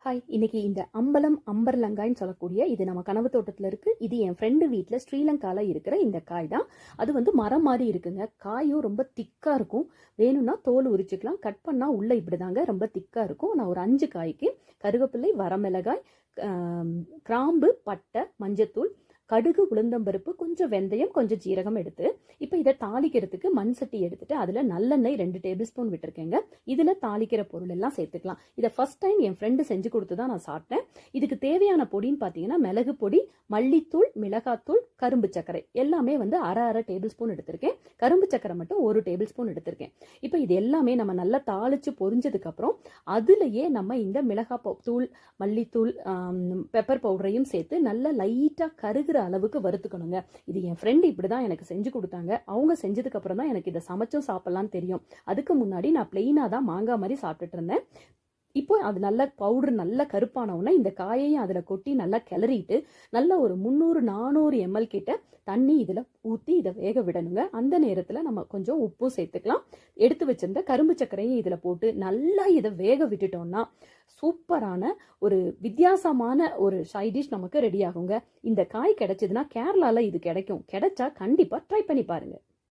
Hi, இன்னைக்கு இந்த அம்பலம் அம்பர்லங்காய்ன்னு சொல்லக்கூடிய இது நம்ம கனவு தோட்டத்தில் இருக்கு. இது என் ஃப்ரெண்டு வீட்டில் ஸ்ரீலங்கால இருக்கிற இந்த காய் தான். அது வந்து மரம் மாதிரி இருக்குங்க. காயும் ரொம்ப திக்கா இருக்கும். வேணும்னா தோல் உரிச்சுக்கலாம். கட் பண்ணா உள்ள இப்படிதாங்க ரொம்ப திக்கா இருக்கும். நான் ஒரு 5 காய்க்கு கருவேப்பிலை, வரமிளகாய், கிராம்பு, பட்டை, மஞ்சத்தூள், கடுகு, உளுந்தம்பருப்பு, கொஞ்சம் வெந்தயம், கொஞ்சம் ஜீரகம் எடுத்து இப்போ இதை தாளிக்கிறதுக்கு மண் சட்டி எடுத்துட்டு அதில் நல்லெண்ணெய் 2 டேபிள் ஸ்பூன் விட்டுருக்கேங்க. இதில் தாளிக்கிற பொருள் எல்லாம் சேர்த்துக்கலாம். இதை ஃபர்ஸ்ட் டைம் என் ஃப்ரெண்டு செஞ்சு கொடுத்து தான் நான் சாப்பிட்டேன். இதுக்கு தேவையான பொடின்னு பார்த்தீங்கன்னா மிளகு பொடி, மல்லித்தூள், மிளகாத்தூள், கரும்பு சர்க்கரை எல்லாமே வந்து அரை டேபிள் ஸ்பூன் எடுத்திருக்கேன். கரும்பு சர்க்கரை மட்டும் 1 டேபிள் ஸ்பூன் எடுத்திருக்கேன். இப்போ இது எல்லாமே நம்ம நல்லா தாளிச்சு பொரிஞ்சதுக்கு அப்புறம் அதுலயே நம்ம இந்த மிளகாய் தூள், மல்லித்தூள், பெப்பர் பவுடரையும் சேர்த்து நல்லா லைட்டா கருகுற அளவுக்கு வறுத்துக்கணுங்க. இது என் ஃப்ரெண்டு இப்படிதான் எனக்கு செஞ்சு கொடுத்தாங்க. அவங்க செஞ்சதுக்கு அப்புறம் தான் எனக்கு இதை சமைச்சும் சாப்பிடலாம் தெரியும். அதுக்கு முன்னாடி நான் பிளெயினா தான் மாங்காய் மாதிரி சாப்பிட்டுட்டு இருந்தேன். இப்போ அது நல்ல பவுடர் நல்லா கருப்பானவுன்னா இந்த காயையும் அதில் கொட்டி நல்லா கிளறிட்டு நல்ல ஒரு 300-400 ml கிட்ட தண்ணி இதில் ஊற்றி இதை வேக விடணுங்க. அந்த நேரத்தில் நம்ம கொஞ்சம் உப்பும் சேர்த்துக்கலாம். எடுத்து வச்சிருந்த கரும்பு சர்க்கரையும் இதில் போட்டு நல்லா இதை வேக விட்டுட்டோம்னா சூப்பரான ஒரு வித்தியாசமான ஒரு சைட் டிஷ் நமக்கு ரெடி ஆகுங்க. இந்த காய் கிடைச்சதுன்னா கேரளால இது கிடைக்கும். கிடைச்சா கண்டிப்பாக ட்ரை பண்ணி பாருங்க.